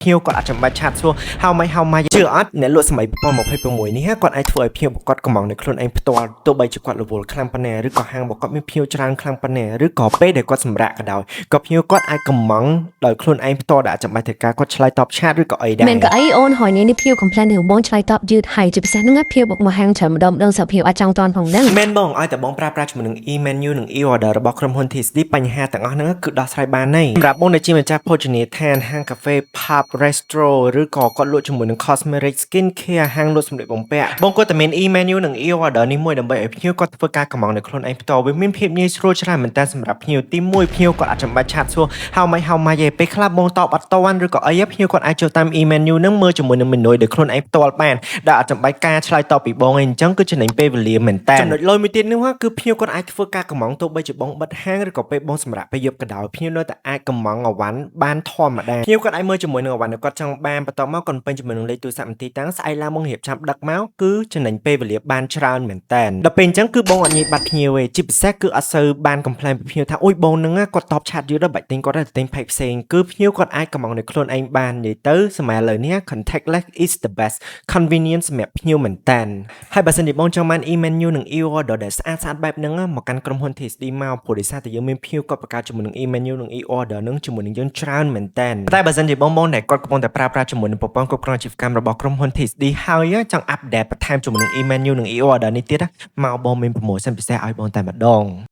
ភ្ញៀវគាត់អាចចាំបាច់ឆាតសួរហៅម៉េចជឿអត់អ្នកលក់សម័យ2026នេះគាត់អាចធ្វើឲ្យភ្ញៀវគាត់កំងនៅខ្លួនឯងផ្ទាល់ទោះបីជាគាត់រវល់ខ្លាំងប៉ុណ្ណាឬក៏ហាងគាត់មានភ្ញៀវច្រើនខ្លាំងប៉ុណ្ណាឬក៏ពេលដែលគាត់សម្រាកក៏ដោយក៏ភ្ញៀវគាត់អាចកំងដោយខ្លួនឯងផ្ទាល់ដែលចាំបាច់ត្រូវការគាត់ឆ្លើយតបឆាតឬក៏អីដែរមិនក៏អីអូនហើយនេះភ្ញៀវ complain ទៅបងឆ្លើយតបយឺតហើយជាពិសេសហ្នឹងភ្ញៀវបុកមកហាងច្រើនម្ដងសភ្ញៀវអាចចង់តន់ផងហ្នឹងមែនបងឲ្យតែបងប្រើប្រាស់ជាមួយនឹង e-menu និង e-order របស់ក្រុមហ៊ុន TSD បញ្ហាទាំងអស់ហ្នឹងគឺដោះស្រាយបានហើយសម្រាប់បងដែលជាម្ចាស់ភោជនីយដ្ឋានហាងកាហ្វេ pub restro ឬក៏គាត់លក់ជាមួយនឹង cosmetic skin care ហាងលក់សម្លៀកបំពាក់បងគាត់តែមាន e-menu និង e-order នេះមួយដើម្បីឲ្យភ្ញៀវគាត់ធ្វើការកម្មងនៅខ្លួនឯងផ្ទាល់វាមានភាពងាយស្រួលច្រើនមែនតើសម្រាប់ភ្ញៀវទី1ភ្ញៀវគាត់អាចចាំបាច់ឆាតសួរហៅម៉េចឯពេលខ្លះបងតបអត់តាន់ឬក៏អីភ្ញៀវគាត់អាចចូលតាម e-menu ហ្នឹងមើលជាមួយនឹង menu ដែលខ្លួនឯងផ្ទាល់បានដែលអាចចាំបាច់ការឆ្លើយតបពីបងឯងអញ្ចឹងគឺចំណេញពេលវេលាមែនតើចំណុចលយមួយទៀតនោះគឺភ្ញៀវគាត់អាចធ្វើការកម្មងទោះបីជាបងបិទហាងឬក៏ពេលបងសម្រាប់ពេលយប់ក៏ដោយភ្ញៀវនៅតែអាចកម្មងអវ៉ាន់បានធម្មតាភ្ញៀវគាត់អាចមើលជាមួយនឹងអវ៉ាន់ដែលគាត់ចង់បានបន្ទាប់មកគាត់ពេញជាមួយនឹងលេខទូរស័ព្ទមន្ទីរតាំងស្អែកឡើងមករៀបចំដឹកមកគឺចំណេញពេលវេលាបានច្រើនមែនតើដល់ពេលអញ្ចឹងគឺបងអត់ងាយបាត់ភ្ញៀវទេជាពិសេសគឺអត់សូវបាន complain ពីភ្ញៀវថាអូយបងនឹងគាត់តបឆាតយឺតដល់បាច់ទិញគាត់ទៅទិញផេកផ្សេងគឺភ្ញៀវគាត់អាចកម្មងនៅខ្លួនឯងបាននិយាយទៅសម័យឥឡូវនេះ contactless is the best convenience សម្រាប់ភ្ញៀវមែនតើហើយបើសិនជាបងចង់បាន e-menu និង e-order ដែលស្អាតបែបហ្នឹងមកកាន់ក្រុមហ៊ុន TSD មកព្រោះដោយសារតែយើងមានភ្ញៀវគាត់បង្កើតជាមួយនឹង e-menu និង e-order នឹងជាមួយនឹងយើងច្រើនមែនតើតែបើសិនជាបងដែលគាត់កំពុងតែប្រើប្រាស់ជាមួយនឹងប្រព័ន្ធគ្រប់គ្រងអាជីវកម្មរបស់ក្រុមហ៊ុន TSD ហើយចង់ update បន្ថែមជាមួយនឹង e-menu និង e-order នេះទៀតមកបងមាន promotion ពិសេសឲ្យបងតែម្ដង